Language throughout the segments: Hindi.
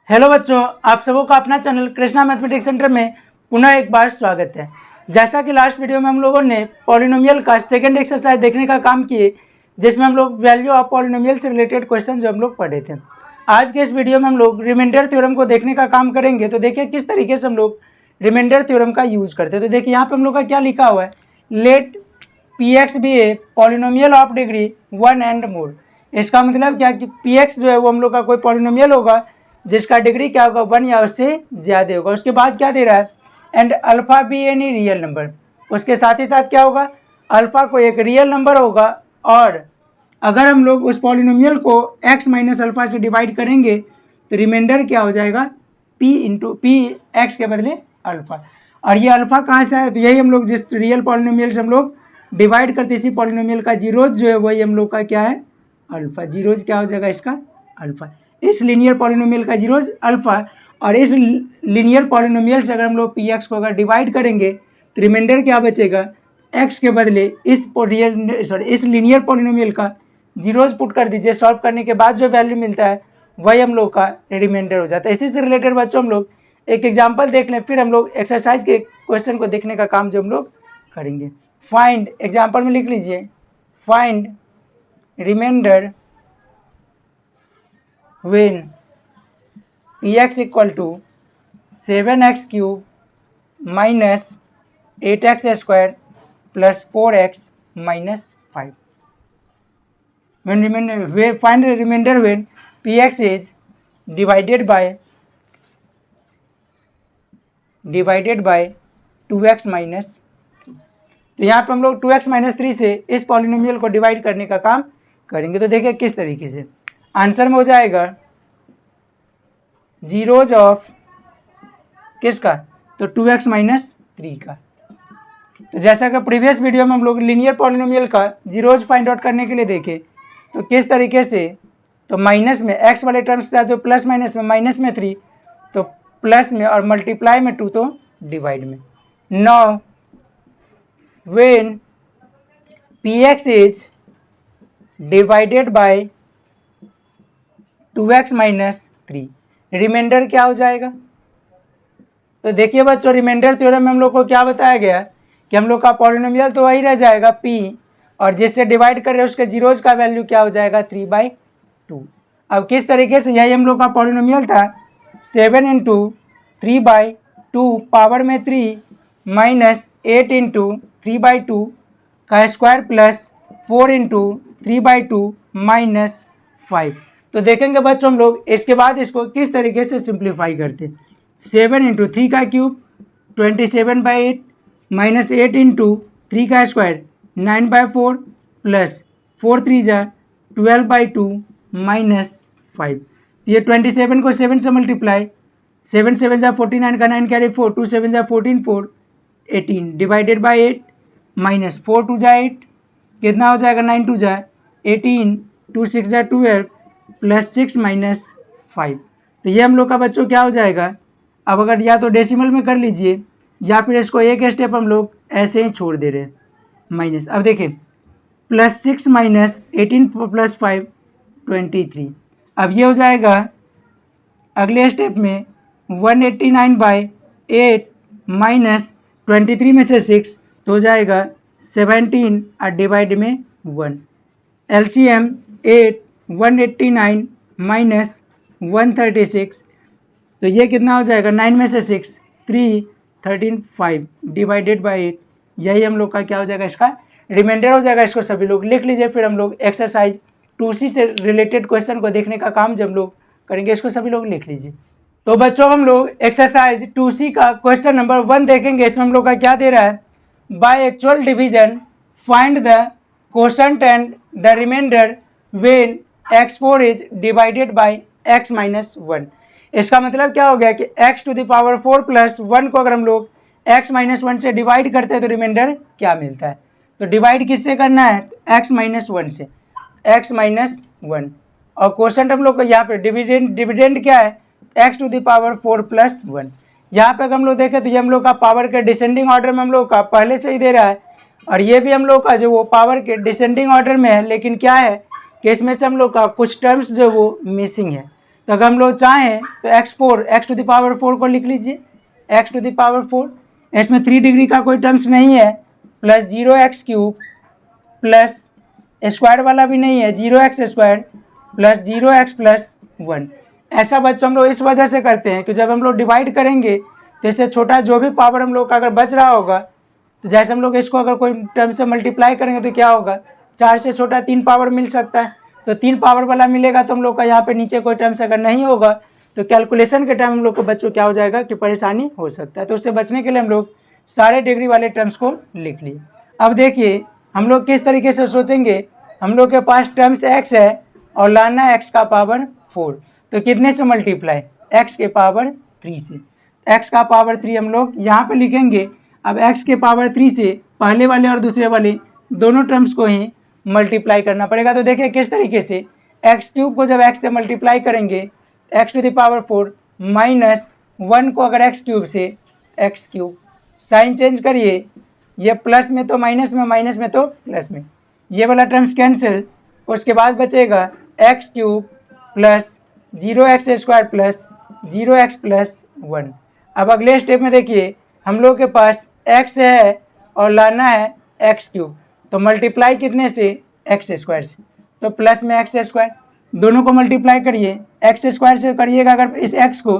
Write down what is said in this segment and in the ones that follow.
हेलो बच्चों, आप सबों का अपना चैनल कृष्णा मैथमेटिक्स सेंटर में पुनः एक बार स्वागत है। जैसा कि लास्ट वीडियो में हम लोगों ने पॉलिनोमियल का सेकंड एक्सरसाइज देखने का काम किए, जिसमें हम लोग वैल्यू ऑफ पॉलिनोमियल से रिलेटेड क्वेश्चन जो हम लोग पढ़े थे। आज के इस वीडियो में हम लोग रिमाइंडर थ्योरम को देखने का काम करेंगे। तो देखिए किस तरीके से हम लोग रिमाइंडर थ्योरम का यूज करते हैं। तो देखिए यहाँ पर हम लोग का क्या लिखा हुआ है, let Px be a polynomial of degree 1 and more. इसका मतलब क्या कि Px जो है वो हम लोग का कोई पॉलिनोमियल होगा जिसका डिग्री क्या होगा 1 या उससे ज़्यादा होगा। उसके बाद क्या दे रहा है, and alpha be any real number. उसके साथ ही साथ क्या होगा, अल्फा को एक रियल नंबर होगा, और अगर हम लोग उस पॉलिनोमियल को x माइनस अल्फा से डिवाइड करेंगे तो रिमाइंडर क्या हो जाएगा, p इंटू पी एक्स के बदले अल्फा। और ये अल्फा कहाँ से आया, तो यही हम लोग जिस रियल पॉलिनोमियल से हम लोग डिवाइड करते इसी पॉलिनोमियल का जीरोज जो है वही हम लोग का क्या है, अल्फा। जीरोज क्या हो जाएगा इसका, अल्फा। इस लीनियर पॉलिनोमियल का जीरोज अल्फा, और इस लीनियर पॉलिनोमियल से अगर हम लोग पी एक्स को अगर डिवाइड करेंगे तो रिमाइंडर क्या बचेगा, एक्स के बदले इस लीनियर पॉलिनोमियल का जीरोज पुट कर दीजिए। सॉल्व करने के बाद जो वैल्यू मिलता है वही हम लोग का रिमाइंडर हो जाता है। इसी से रिलेटेड बच्चों हम लोग एक एग्जाम्पल देख लें, फिर हम लोग एक्सरसाइज के क्वेश्चन को देखने का काम जो हम लोग करेंगे। फाइंड, एग्जाम्पल में लिख लीजिए, find reminder when px equal to 7x cube minus 8x square plus 4x minus 5. Find the remainder when px is divided by 2x minus 3. तो यहाँ पे हम लोग 2x माइनस 3 से इस पॉलिनोमियल को डिवाइड करने का काम करेंगे। तो देखिए किस तरीके से आंसर में हो जाएगा, जीरोज ऑफ किसका, तो 2x माइनस 3 का। तो जैसा कि प्रीवियस वीडियो में हम लोग लीनियर पॉलिनोमियल का जीरोज फाइंड आउट करने के लिए देखे, तो किस तरीके से, तो माइनस में x वाले टर्म्स से तो प्लस माइनस में, माइनस में 3 तो प्लस में, और मल्टीप्लाई में 2 तो डिवाइड में। Now when px is divided by 2x minus 3, reminder क्या हो जाएगा। तो देखिए बच्चों, रिमाइंडर थ्योरम में हम लोग को क्या बताया गया कि हम लोग का पॉलिनोमियल तो वही रह जाएगा p, और जिससे डिवाइड कर रहे हैं उसके जीरोज का वैल्यू क्या हो जाएगा 3/2। अब किस तरीके से, यही हम लोग का पॉलिनोमियल था 7 इंटू 3/2 पावर में 3 माइनस 8 इंटू 3/2 का स्क्वायर प्लस 4 इंटू 3/2 माइनस 5। तो देखेंगे बच्चों हम लोग इसके बाद इसको किस तरीके से सिंप्लीफाई करते। 7 इंटू 3 का क्यूब 27/8 माइनस 8 इंटू 3 का स्क्वायर 9/4 प्लस 4 3 जा 12/2 माइनस 5। ये 27 को 7 से मल्टीप्लाई, 7 7 जा 49 का 9 कैरी 4, 2 7 जा 14 4 18 डिवाइडेड बाई 8 माइनस 4 2 जा 8, कितना हो जाएगा 9 2 जा 18, 2 6 जा 12 प्लस 6 माइनस 5। तो ये हम लोग का बच्चों क्या हो जाएगा। अब अगर या तो डेसिमल में कर लीजिए या फिर इसको एक स्टेप हम लोग ऐसे ही छोड़ दे रहे हैं, माइनस। अब देखिए प्लस 6 माइनस 18 प्लस 5 23। अब ये हो जाएगा अगले स्टेप में 189/8 माइनस 23 में से 6 तो हो जाएगा 17 और डिवाइड में 1। LCM 8 189 माइनस 136, तो ये कितना हो जाएगा 9 में से 6 3 13 5 डिवाइडेड बाई 8। यही हम लोग का क्या हो जाएगा, इसका रिमाइंडर हो जाएगा। इसको सभी लोग लिख लीजिए, फिर हम लोग एक्सरसाइज 2C से रिलेटेड क्वेश्चन को देखने का काम जब लोग करेंगे, इसको सभी लोग लिख लीजिए। तो बच्चों हम लोग एक्सरसाइज 2C का क्वेश्चन नंबर 1 देखेंगे। इसमें हम लोग का क्या दे रहा है, by actual division find the quotient and the reminder when x4 is divided by x minus 1। इसका मतलब क्या हो गया कि x to the power 4 plus 1 को अगर हम लोग x माइनस 1 से डिवाइड करते हैं तो रिमाइंडर क्या मिलता है। तो डिवाइड किससे करना है, x माइनस 1 से, x माइनस 1। और क्वोशंट हम लोग को यहाँ पे डिविडेंड क्या है, x to the power 4 plus 1। यहाँ पे अगर हम लोग देखें तो ये हम लोग का पावर के डिसेंडिंग ऑर्डर में हम लोग का पहले से ही दे रहा है, और ये भी हम लोग का जो वो पावर के डिसेंडिंग ऑर्डर में है, लेकिन क्या है कि इसमें से हम लोग का कुछ टर्म्स जो वो मिसिंग है। तो अगर हम लोग चाहें तो एक्स टू द पावर 4 को लिख लीजिए, एक्स टू द पावर 4, इसमें 3 डिग्री का कोई टर्म्स नहीं है, प्लस 0x³ प्लस स्क्वायर वाला भी नहीं है, 0x² प्लस 0x+1। ऐसा बच्चों हम लोग इस वजह से करते हैं कि जब हम लोग डिवाइड करेंगे तो इससे छोटा जो भी पावर हम लोग का अगर बच रहा होगा, तो जैसे हम लोग इसको अगर कोई टर्म से मल्टीप्लाई करेंगे तो क्या होगा, 4 से छोटा 3 पावर मिल सकता है, तो 3 पावर वाला मिलेगा तो हम लोग का यहाँ पे नीचे कोई टर्म्स अगर नहीं होगा तो कैलकुलेशन के टाइम हम लोग को बच्चों क्या हो जाएगा कि परेशानी हो सकता है। तो उससे बचने के लिए हम लोग सारे डिग्री वाले टर्म्स को लिख लिए। अब देखिए हम लोग किस तरीके से सोचेंगे, हम लोग के पास टर्म्स x है और लाना है x का पावर 4, तो कितने से मल्टीप्लाई, x के पावर 3 से। x का पावर 3 हम लोग यहाँ पे लिखेंगे। अब x के पावर 3 से पहले वाले और दूसरे वाले दोनों टर्म्स को ही मल्टीप्लाई करना पड़ेगा। तो देखिए किस तरीके से, x³ को जब x से मल्टीप्लाई करेंगे x to the power 4 minus 1 को अगर x³ से x³, साइन चेंज करिए, ये प्लस में तो माइनस में, माइनस में तो प्लस में, ये वाला टर्म्स कैंसिल, उसके बाद बचेगा x³ plus 0x² plus 0x+1। अब अगले स्टेप में देखिए हम लोग के पास x है और लाना है x³, तो मल्टीप्लाई कितने से, x² से, तो प्लस में x², दोनों को मल्टीप्लाई करिए, x² से करिएगा अगर इस x को,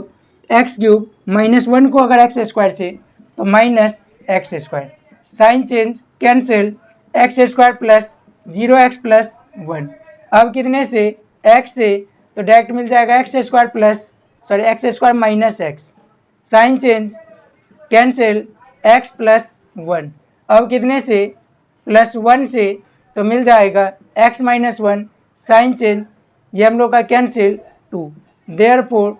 x³ माइनस 1 को अगर x² से तो minus x², sign change cancel, x² plus 0x+1। अब कितने से, x से, तो डायरेक्ट मिल जाएगा x² minus x, sign change cancel x+1। अब कितने से, +1 से, तो मिल जाएगा x-1, साइन चेंज, ये हम लोग का कैंसिल 2, देयरफॉर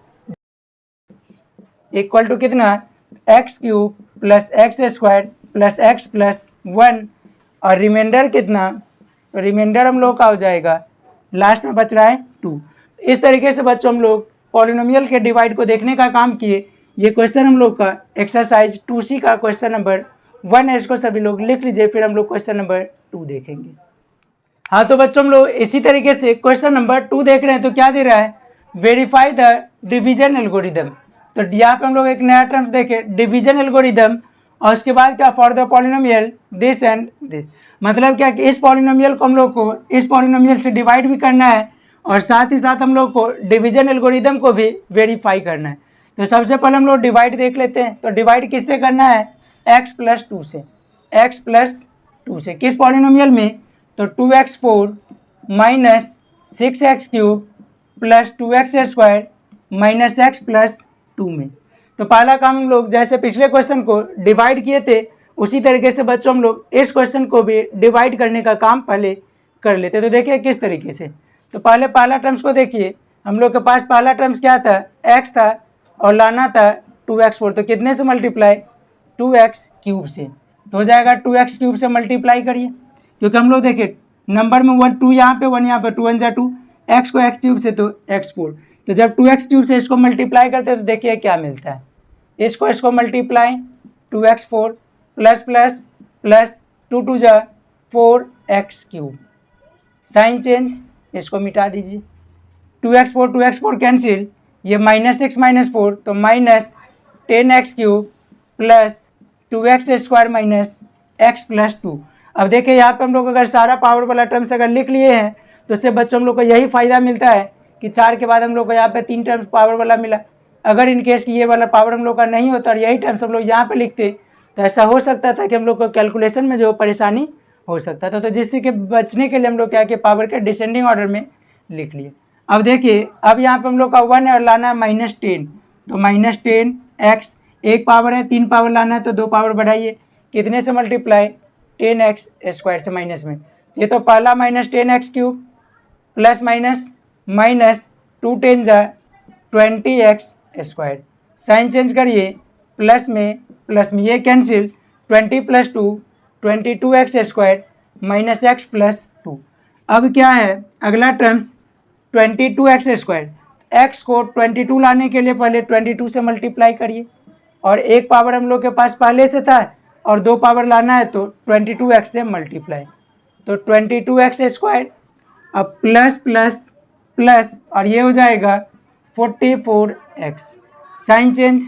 इक्वल टू कितना, x³ plus x² plus x+1 और रिमाइंडर कितना, तो रिमाइंडर हम लोग का हो जाएगा, लास्ट में बच रहा है 2। इस तरीके से बच्चों हम लोग पॉलिनोमियल के डिवाइड को देखने का काम किए। ये क्वेश्चन हम लोग का एक्सरसाइज 2C का क्वेश्चन नंबर 1 है, इसको सभी लोग लिख लीजिए, फिर हम लोग क्वेश्चन नंबर 2 देखेंगे। हाँ तो बच्चों हम लोग इसी तरीके से क्वेश्चन नंबर 2 देख रहे हैं। तो क्या दे रहा है, वेरीफाई द डिवीजन एल्गोरिदम। तो यहाँ पे हम लोग एक नया टर्म्स देखे, डिवीजन एल्गोरिदम, और उसके बाद क्या, for the polynomial this and this. मतलब क्या कि इस पॉलिनोमियल को हम लोग को इस पॉलिनोमियल से डिवाइड भी करना है और साथ ही साथ हम लोग को डिवीजन एल्गोरिदम को भी वेरीफाई करना है। तो सबसे पहले हम लोग डिवाइड देख लेते हैं। तो डिवाइड किससे करना है, x+2 से, x+2 से, किस पॉलिनोमियल में, तो 2x4 minus 6x³ plus 2x² minus x+2 में। तो पहला काम हम लोग जैसे पिछले क्वेश्चन को डिवाइड किए थे उसी तरीके से बच्चों हम लोग इस क्वेश्चन को भी डिवाइड करने का काम पहले कर लेते। तो देखिए किस तरीके से, तो पहले पहला टर्म्स को देखिए, हम लोग के पास पहला टर्म्स क्या था, x था और लाना था 2x4, तो कितने से मल्टीप्लाई, 2x³ से, तो हो जाएगा 2x³ से मल्टीप्लाई करिए, क्योंकि हम लोग देखिए नंबर में 1 2 यहाँ पे 1 यहाँ पे, 2 1 जा 2, x को x³ से तो x4, तो जब 2x³ से इसको मल्टीप्लाई करते हैं तो देखिए क्या मिलता है, इसको multiply 2x4 plus plus plus 2 2 जा 4x³, साइन चेंज, इसको मिटा दीजिए, 2x4 कैंसिल, ये -6 -4 तो -10x³ plus 2x² minus x+2। अब देखिए यहाँ पे हम लोग अगर सारा पावर वाला टर्म्स अगर लिख लिए हैं तो उससे बच्चों हम लोग को यही फ़ायदा मिलता है कि 4 के बाद हम लोग को यहाँ पे 3 टर्म्स पावर वाला मिला। अगर इन केस की ये वाला पावर हम लोग का नहीं होता और यही टर्म्स हम लोग यहाँ पे लिखते तो ऐसा हो सकता था कि हम लोग को कैलकुलेशन में जो परेशानी हो सकता था। तो जिससे कि बचने के लिए हम लोग क्या कि पावर के डिसेंडिंग ऑर्डर में लिख लिए। अब देखिए अब यहाँ पे हम लोग का 1 है और लाना है -10, तो -10x, एक पावर है 3 पावर लाना है तो 2 पावर बढ़ाइए, कितने से मल्टीप्लाई, 10x² से माइनस में, ये तो पहला -10x³ प्लस माइनस 2 10 जा 20x², साइन चेंज करिए, प्लस में ये कैंसिल, 20 + 2 22x² माइनस x+2। अब क्या है अगला टर्म्स 22x², x को 22 लाने के लिए पहले 22 से मल्टीप्लाई करिए और एक पावर हम लोग के पास पहले से था और 2 पावर लाना है तो 22x से मल्टीप्लाई, तो 22x², अब प्लस प्लस प्लस और ये हो जाएगा 44x, sign change,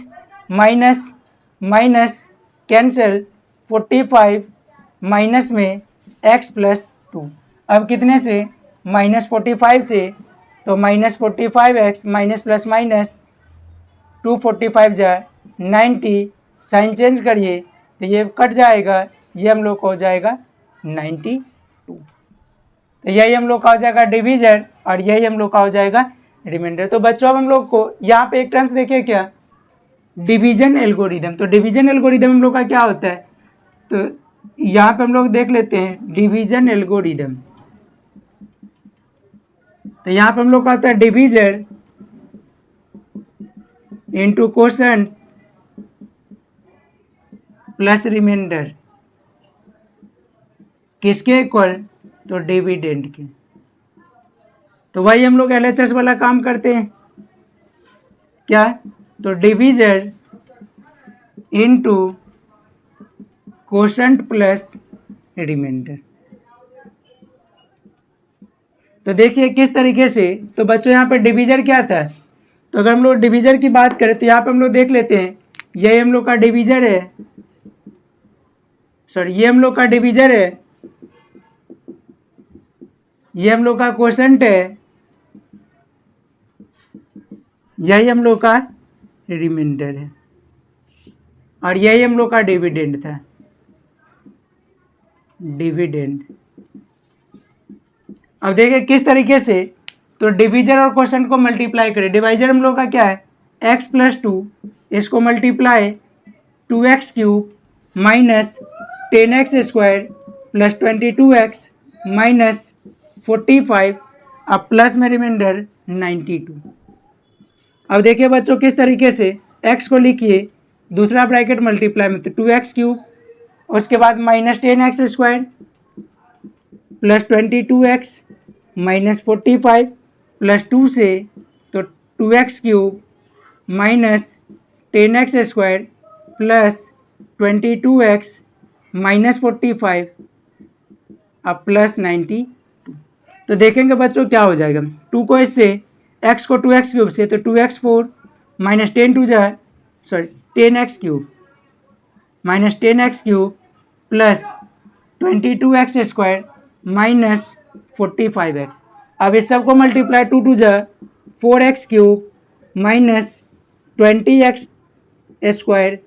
minus minus cancel, 45 minus में x प्लस 2। अब कितने से, -45 से, तो -45x माइनस प्लस माइनस 245 जाए 90, साइन चेंज करिए तो ये कट जाएगा, ये हम लोग को हो जाएगा 92। तो यही हम लोग का हो जाएगा डिवीजन और यही हम लोग का हो जाएगा रिमाइंडर। तो बच्चों अब हम लोग को यहाँ पे एक टर्म्स देखिए क्या, डिवीजन एल्गोरिदम। तो डिवीजन एल्गोरिदम हम लोग का क्या होता है, तो यहाँ पे हम लोग देख लेते हैं डिवीजन एल्गोरिदम। तो यहाँ पे हम लोग का होता है division into quotient plus reminder, किसके इक्वल, तो डिविडेंड के। तो वही हम लोग LHS वाला काम करते हैं क्या, तो division into quotient plus reminder. तो देखिए किस तरीके से, तो बच्चों यहाँ पे डिवीजर क्या था, तो अगर हम लोग डिवीजर की बात करें तो यहाँ पे हम लोग देख लेते हैं, यही हम लोग का डिवीजर है, सॉरी ये हम लोग का डिवीजर है, ये हम लोग का क्वोशंट है, यही हम लोग का रिमाइंडर है और यही हम लोग का डिविडेंड था, डिविडेंड। अब देखिए किस तरीके से, तो डिवीजर और क्वोशंट को मल्टीप्लाई करें। डिवाइजर हम लोग का क्या है, x प्लस 2, इसको multiply 2x cube minus 10x square plus 22x minus 45, अब प्लस में रिमाइंडर 92। अब देखिए बच्चों किस तरीके से, x को लिखिए दूसरा ब्रैकेट मल्टीप्लाई में, तो 2x क्यूब, उसके बाद minus 10x square plus 22x minus 45 plus 2 से, तो 2x cube minus 10x square plus 22x minus 45, अब प्लस 92। तो देखेंगे बच्चों क्या हो जाएगा, 2 को इससे, x को 2x क्यूब से, तो 2x4 माइनस 10 जाए, sorry 10x cube minus 10x cube plus 22x square minus 45x। अब इस सब को मल्टीप्लाई 2 जा 4x cube minus 20x square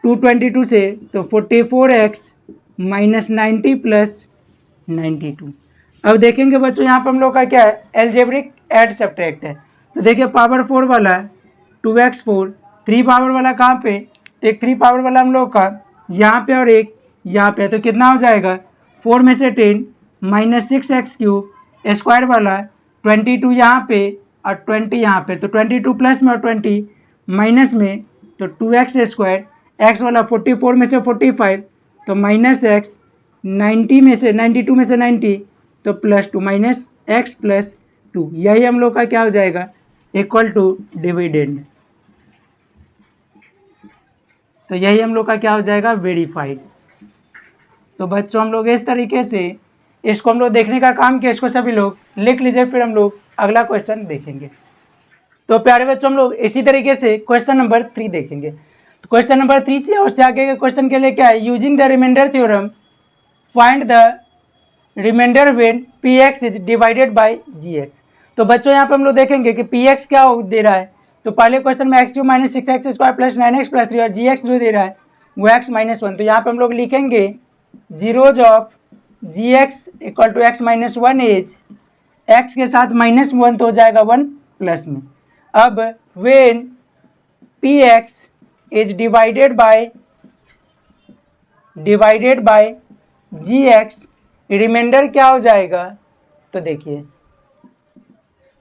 222 से, तो 44x माइनस 90 प्लस 92। अब देखेंगे बच्चों यहाँ पर हम लोग का क्या है, एल्जेब्रिक ऐड सब्ट्रैक्ट है। तो देखिए पावर 4 वाला 2x4, 3 पावर वाला कहाँ पे, तो एक 3 पावर वाला हम लोग का यहाँ पे और एक यहाँ पे, तो कितना हो जाएगा, 4 में से 10 माइनस 6x क्यूब, स्क्वायर वाला 22 यहाँ पे और 20 यहाँ पे, तो 22 प्लस में और 20 माइनस में, तो 2x स्क्वायर, x वाला 44 में से 45, तो माइनस x, 90 में से 92 में से 90, तो प्लस 2 माइनस x प्लस 2, यही हम लोग का क्या हो जाएगा, इक्वल टू डिविडेंड। तो यही हम लोग का क्या हो जाएगा, वेरीफाइड। तो बच्चों हम लोग इस तरीके से इसको हम लोग देखने का काम किया, इसको सभी लोग लिख लीजिए, फिर हम लोग अगला क्वेश्चन देखेंगे। तो प्यारे बच्चों हम लोग इसी तरीके से क्वेश्चन नंबर 3 देखेंगे। तो क्वेश्चन नंबर 3 से और से आगे के क्वेश्चन के लिए क्या है, using the reminder theorem find the reminder when px is divided by gx। तो बच्चों यहाँ पे हम लोग देखेंगे कि px क्या दे रहा है, तो पहले क्वेश्चन में x3 minus 6x square plus 9x plus 3 और gx जो दे रहा है वो x माइनस 1। तो यहाँ पे हम लोग लिखेंगे zeros of gx equal to x minus 1 is, x के साथ माइनस 1 तो हो जाएगा 1 प्लस में। अब when px is divided by gx, reminder क्या हो जाएगा, तो देखिए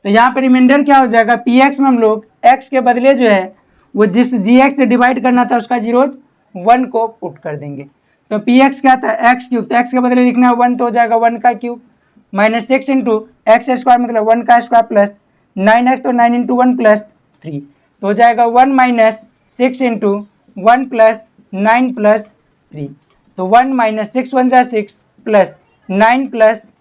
तो यहाँ पे रिमाइंडर क्या हो जाएगा, px में हम लोग x के बदले जो है वो जिस gx से डिवाइड करना था उसका जीरोज 1 को पुट कर देंगे। तो px क्या था, x क्यूब, तो x के बदले लिखना है 1 तो हो जाएगा 1 का cube minus 6 into x square मतलब 1 का स्क्वायर प्लस 9x, तो 9 इंटू 1 प्लस 3 तो हो जाएगा 1 माइनस 6 इंटू 1 प्लस 9 प्लस 3, तो 1 माइनस 6 1 जा 6 प्लस 9 प्लस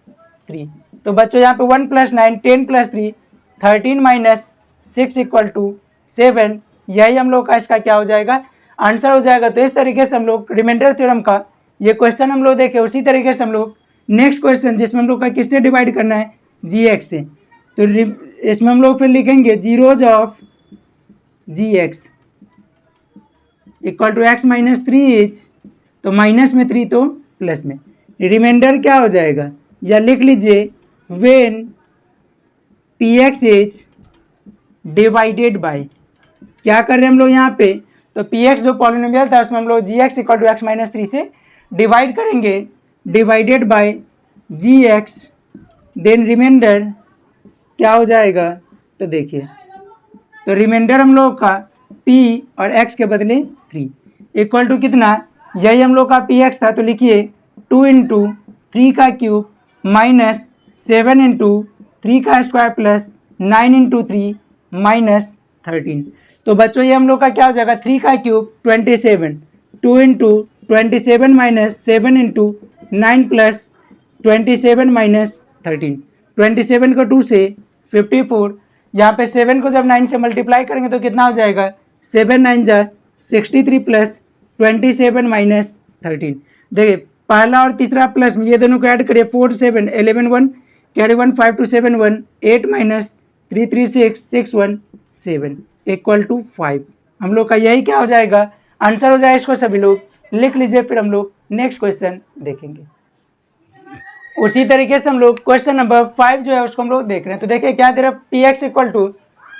3। तो बच्चों यहाँ पे 1 plus 9 10 plus 3 13 minus 6 equal to 7, यही हम लोग का इसका क्या हो जाएगा, आंसर हो जाएगा। तो इस तरीके से हम लोग रिमाइंडर थ्योरम का ये क्वेश्चन हम लोग देखे। उसी तरीके से हम लोग नेक्स्ट क्वेश्चन जिसमें हम लोग का किससे डिवाइड करना है, जी एक्स से, तो इसमें हम लोग फिर लिखेंगे zeros of G X equal to X minus 3 तो माइनस में 3 तो प्लस में, रिमाइंडर क्या हो जाएगा, या लिख लीजिए when P X is divided by, क्या कर रहे हैं हम लोग यहाँ पे, तो पी एक्स जो पॉलिनोमियल था उसमें हम लोग G X equal to X minus 3 से डिवाइड करेंगे, divided by G X, then remainder क्या हो जाएगा, तो देखिए, तो रिमाइंडर हम लोग का p और x के बदले 3 इक्वल टू कितना, यही हम लोग का px था, तो लिखिए 2 इंटू 3 का क्यूब माइनस 7 इंटू 3 का स्क्वायर प्लस 9 इंटू 3 माइनस 13। तो बच्चों ये हम लोग का क्या हो जाएगा, 3 का cube 27, 2 into 27 minus 7 into 9 plus 27 minus 13, 27 को 2 से 54, यहाँ पे 7 को जब 9 से मल्टीप्लाई करेंगे तो कितना हो जाएगा, 7 9 जा 63 प्लस 27 माइनस 13। देखिए पहला और तीसरा प्लस में ये दोनों को ऐड करिए, 4 7 11 1 कैरी 1 5 2 7 1 8 माइनस 3 3 6 6 1 7 इक्वल टू 5। हम लोग का यही क्या हो जाएगा, आंसर हो जाएगा। इसको सभी लोग लिख लीजिए, फिर हम लोग नेक्स्ट क्वेश्चन देखेंगे। उसी तरीके से हम लोग क्वेश्चन नंबर 5 जो है उसको हम लोग देख रहे हैं। तो देखिए क्या दे रहा है, पी एक्स इक्वल टू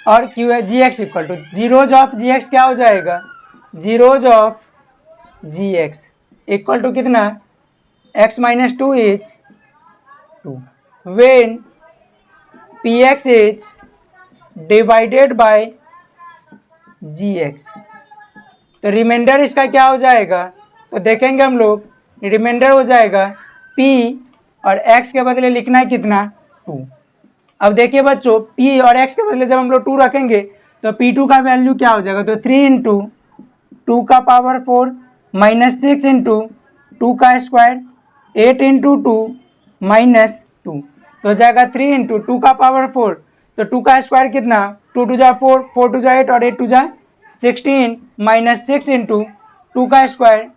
और क्यू है G X equal to zeros of G X क्या हो जाएगा, zeros of G X equal to कितना, X minus 2 is 2 when P X is divided by G X. तो रिमाइंडर इसका क्या हो जाएगा, तो देखेंगे हम लोग, रिमाइंडर हो जाएगा p और x के बदले लिखना है कितना, 2। अब देखिए बच्चों p और x के बदले जब हम लोग 2 रखेंगे तो p2 का वैल्यू क्या हो जाएगा, तो 3 इंटू 2 का पावर 4 माइनस 6 इंटू 2 का स्क्वायर 8 इंटू 2 माइनस 2, तो हो जाएगा 3 इंटू 2 का पावर 4, तो 2 का स्क्वायर कितना, 2 2 जा 4, 4 2 जा 8 और 8 2 जा 16 माइनस 6 इंटू 2 का स्क्वायर,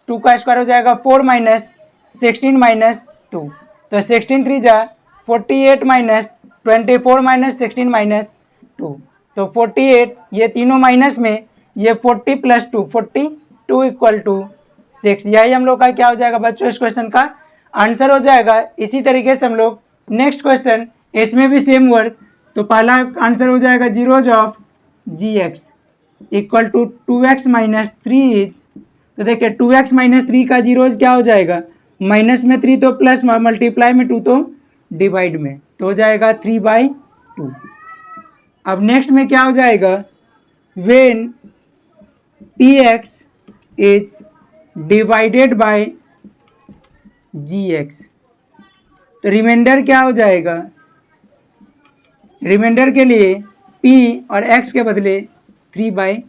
2 का स्क्वायर हो जाएगा 4 माइनस 16 माइनस 2, तो 16 3 जा 48 माइनस 24 माइनस 16 माइनस 2, तो 48, ये तीनों माइनस में ये 40 प्लस 2 42 इक्वल टू 6, यही हम लोग का क्या हो जाएगा बच्चों, इस क्वेश्चन का आंसर हो जाएगा। इसी तरीके से हम लोग नेक्स्ट क्वेश्चन, इसमें भी सेम वर्क, तो पहला आंसर हो जाएगा zeros of G X equal to 2x minus 3 is, तो देखिए 2x माइनस 3 का जीरोज क्या हो जाएगा, माइनस में 3 तो प्लस, मल्टीप्लाई में 2 तो डिवाइड में, तो हो जाएगा 3/2। अब नेक्स्ट में क्या हो जाएगा, when P X is divided by G X, तो रिमाइंडर क्या हो जाएगा, रिमाइंडर के लिए p और x के बदले 3/2।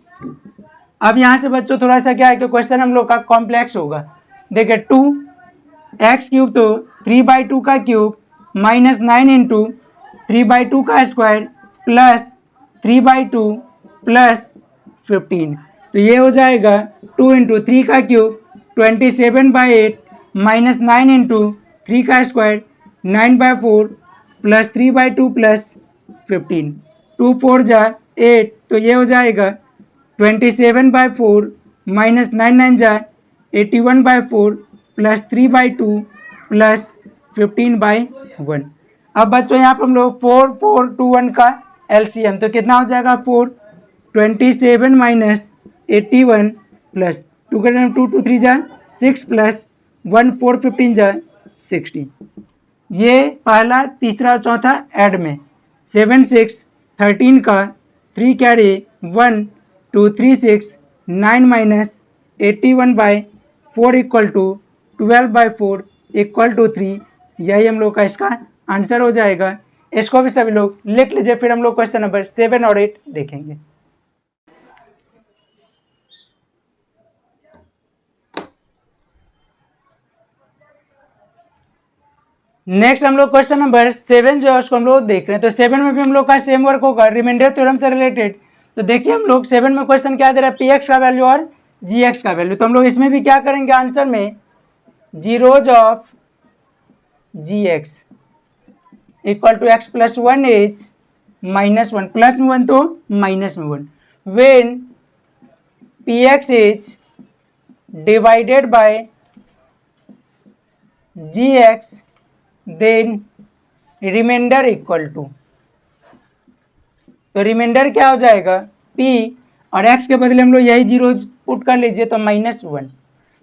अब यहाँ से बच्चों थोड़ा सा क्या है कि क्वेश्चन हम लोग का कॉम्प्लेक्स होगा। देखिए 2x क्यूब तो 3/2 का क्यूब माइनस 9 इंटू 3/2 का स्क्वायर प्लस 3/2 प्लस 15, तो ये हो जाएगा 2 इंटू 3 का क्यूब 27/8 माइनस 9 इंटू 3 का स्क्वायर 9/4 प्लस 3/2 प्लस 15, 2 4 जा 8, तो ये हो जाएगा 27/4 माइनस 9 9 जा 81/4 प्लस 3/2 प्लस 15/1। अब बच्चों यहाँ पर हम लोग 4 4 2 1 का एलसीएम, तो कितना हो जाएगा 4 27 माइनस 81 प्लस 2 का 2 2 3 जा 6 प्लस 1 4 15 जा 60, ये पहला तीसरा और चौथा ऐड में 7 6 13 का 3 carry 1 2 3 6 9 minus 81/4 equal to 12/4 equal to 3, यही हम लोग का इसका आंसर हो जाएगा। इसको भी सभी लोग लिख लीजिए, फिर हम लोग क्वेश्चन नंबर 7 और 8 देखेंगे। नेक्स्ट हम लोग क्वेश्चन नंबर 7 जो है उसको हम लोग देख रहे हैं। तो 7 में भी हम लोग का सेम वर्क होगा रिमाइंडर थ्योरम से रिलेटेड। तो देखिए हम लोग 7 में क्वेश्चन क्या दे रहा है, पी एक्स का वैल्यू और जी एक्स का वैल्यू। तो हम लोग इसमें भी क्या करेंगे, आंसर में zeros of G X equal to X plus 1 is -1, plus में 1 तो माइनस में 1, when P X is divided by G X then reminder equal to, तो रिमाइंडर क्या हो जाएगा p और x के बदले हम लोग यही जीरोज पुट कर लीजिए तो -1।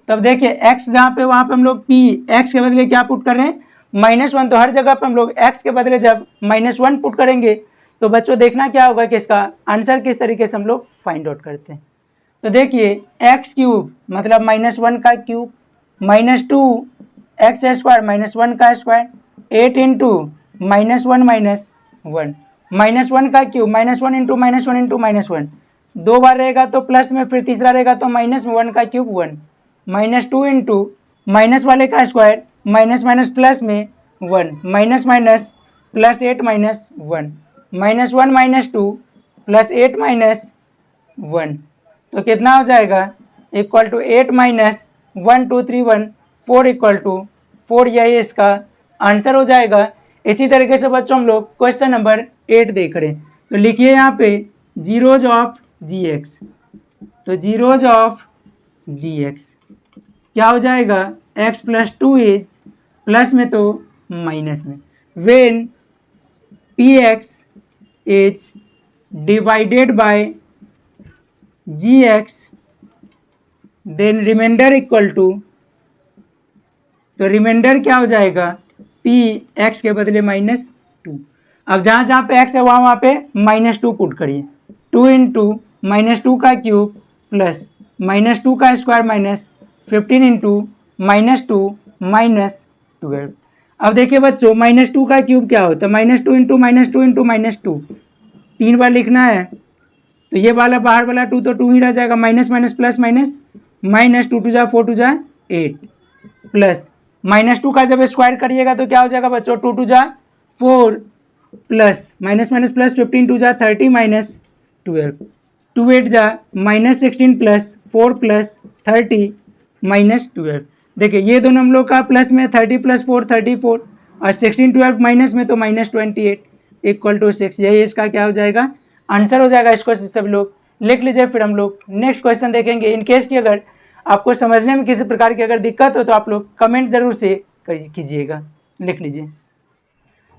तब देखिए x जहाँ पे वहाँ पे हम लोग p x के बदले क्या पुट कर रहे हैं -1, तो हर जगह पे हम लोग x के बदले जब -1 पुट करेंगे तो बच्चों देखना क्या होगा कि इसका आंसर किस तरीके से हम लोग फाइंड आउट करते हैं। तो देखिए एक्स क्यूब मतलब -1 का क्यूब -2 एक्स स्क्वायर -1 का स्क्वायर 8 इंटू -1 -1 -1 का क्यूब -1 इंटू -1 इंटू -1 दो बार रहेगा तो प्लस में, फिर तीसरा रहेगा तो -1 का क्यूब 1 -2 इंटू माइनस वाले का स्क्वायर माइनस माइनस प्लस में 1 minus minus plus 8 minus 1 -1 -2 plus 8 -1, तो कितना हो जाएगा इक्वल टू 8 -1 2 3 1 4 इक्वल टू 4, यही इसका आंसर हो जाएगा। इसी तरीके से बच्चों हम लोग क्वेश्चन नंबर 8 देख रहे हैं। तो लिखिए यहाँ पे जीरोज ऑफ जी एक्स, तो जीरोज ऑफ जी एक्स क्या हो जाएगा x प्लस 2 इज प्लस में तो माइनस में, when P X is divided by G X then reminder equal to, तो रिमाइंडर क्या हो जाएगा p x के बदले -2। अब जहाँ जहाँ पे x है वहाँ पे -2 पुट करिए, 2 इंटू -2 का क्यूब प्लस -2 का स्क्वायर माइनस 15 इंटू -2 -12। अब देखिए बच्चों -2 का क्यूब क्या होता है, -2 इंटू -2 इंटू -2 3 बार लिखना है, तो ये वाला बाहर वाला 2 तो 2 ही रह जाएगा, माइनस माइनस प्लस माइनस -2 2 जा 4 2 जा 8 प्लस -2 का जब स्क्वायर करिएगा तो क्या हो जाएगा बच्चों 2 2 जा 4 प्लस माइनस माइनस प्लस 15 2 जा 30 -12 2 8 जा -16 प्लस 4 प्लस 30 -12। देखिए ये दोनों हम लोग का प्लस में 30 प्लस 4 34 और 16 12 माइनस में तो -28 इक्वल टू 6, यही इसका क्या हो जाएगा आंसर हो जाएगा। इसको सभी लोग लिख लीजिए। फिर हम लोग नेक्स्ट क्वेश्चन देखेंगे। इन केस की अगर आपको समझने में किसी प्रकार की अगर दिक्कत हो तो आप लोग कमेंट जरूर से कीजिएगा, लिख लीजिए।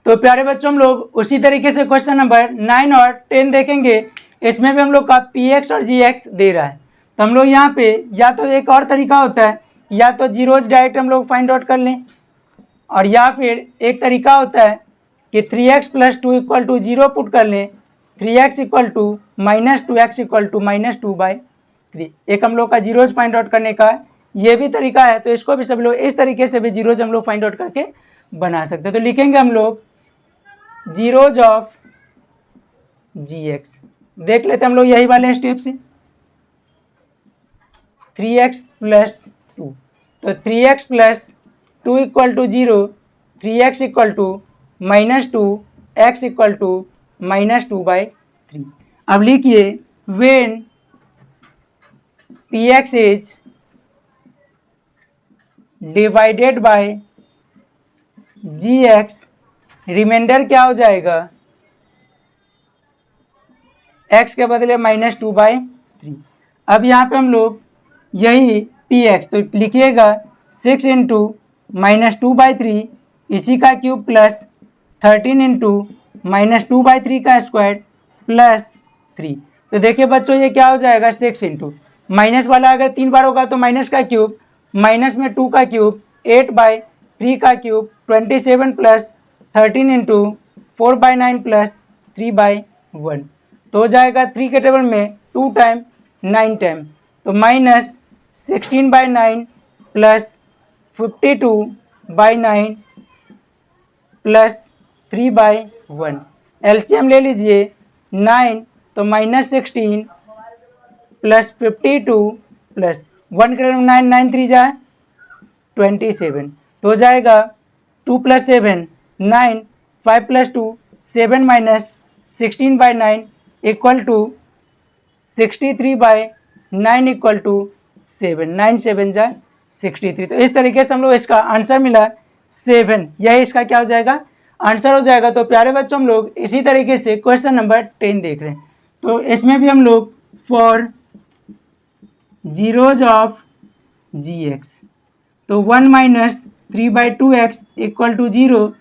तो प्यारे बच्चों हम लोग उसी तरीके से क्वेश्चन नंबर 9 और 10 देखेंगे। इसमें भी हम लोग का पी एक्स और जी एक्स दे रहा है, तो हम लोग यहाँ पे या तो एक और तरीका होता है, या तो जीरोज डायरेक्ट हम लोग फाइंड आउट कर लें, और या फिर एक तरीका होता है कि 3x plus 2 equal to 0 put कर लें, 3x equal to -2x equal to -2/3। एक हम लोग का जीरोज फाइंड आउट करने का ये भी तरीका है, तो इसको भी सब लोग इस तरीके से भी जीरोज हम लोग फाइंड आउट करके बना सकते हैं। तो लिखेंगे हम लोग जीरोज ऑफ जी एक्स, देख लेते हैं हम लोग यही वाले स्टेप से। 3x प्लस 2, तो 3x plus 2 equal to 0, 3x equal to -2, x equal to -2/3। अब लिखिए when px is divided by gx, reminder क्या हो जाएगा x के बदले -2/3। अब यहाँ पे हम लोग यही px, तो लिखिएगा 6 इंटू -2/3 इसी का क्यूब प्लस 13 इंटू -2/3 का स्क्वायर प्लस 3। तो देखिए बच्चों ये क्या हो जाएगा 6 इंटू माइनस वाला अगर 3 बार होगा तो माइनस का क्यूब, माइनस में 2 का क्यूब 8/3 का क्यूब 27 प्लस 13 इंटू 4/9 प्लस 3/1, तो हो जाएगा 3 के टेबल में 2 टाइम 9 टाइम, तो -16/9 प्लस 52/9 प्लस 3/1। एलसीएम ले लीजिए 9 तो -16 प्लस 52 प्लस 1 के 9 9 3 जा 27, तो हो जाएगा 2 + 7 9, 5 + 2 7 - 16/9 = 63/9 = 7, 9 7 जा 63। तो इस तरीके से हम लोग इसका आंसर मिला 7, यही इसका क्या हो जाएगा आंसर हो जाएगा। तो प्यारे बच्चों हम लोग इसी तरीके से क्वेश्चन नंबर 10 देख रहे हैं। तो इसमें भी हम लोग फॉर zeros ऑफ gx, तो 1 - 3/2x = 0,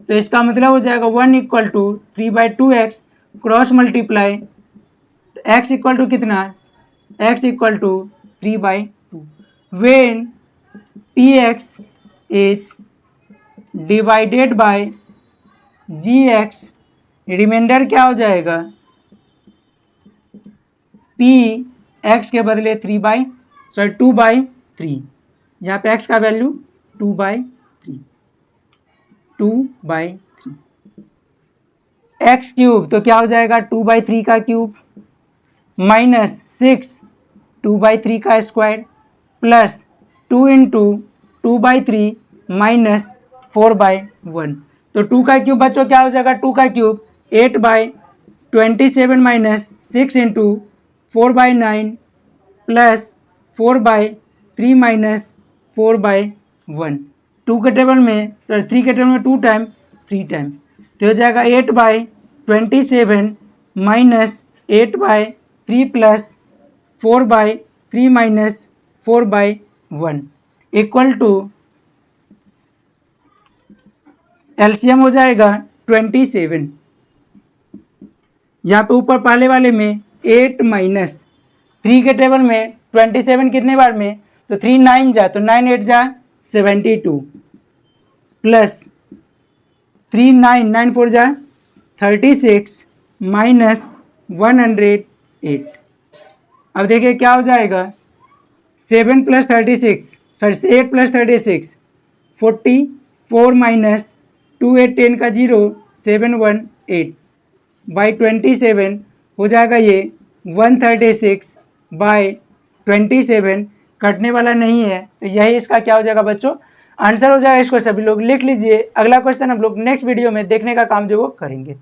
तो इसका मतलब हो जाएगा 1 = 3/2x क्रॉस मल्टीप्लाई x = कितना x = 3/2 when px is divided by gx, reminder क्या हो जाएगा p x के बदले 2/3, यहाँ पे x का वैल्यू 2/3 x क्यूब, तो क्या हो जाएगा 2/3 का क्यूब माइनस 6 2/3 का स्क्वायर प्लस 2 × 2/3 माइनस 4/1। तो 2 का क्यूब बच्चों क्या हो जाएगा 2 का क्यूब 8/27 माइनस 6 × 4/9 प्लस 4/3 माइनस 4/1। 2 के टेबल में 3 के टेबल में 2 टाइम 3 टाइम, तो हो जाएगा 8/27 माइनस 8/3 प्लस 4/3 माइनस 4/1 = एलसीएम हो जाएगा 27। यहाँ पे ऊपर पहले वाले में 8 माइनस 3 के टेबल में 27 कितने बार में, तो 3 9 जा, तो 9 8 जा 72 प्लस 3 9 9 4 जा 36 माइनस 108। अब देखिए क्या हो जाएगा 7 + 36 सॉरी 8 + 36 44 माइनस 2 8 10 का 0 718/27 हो जाएगा ये 136/27, कटने वाला नहीं है, तो यही इसका क्या हो जाएगा बच्चों आंसर हो जाएगा। इसको सभी लोग लिख लीजिए। अगला क्वेश्चन हम लोग नेक्स्ट वीडियो में देखने का काम जो वो करेंगे।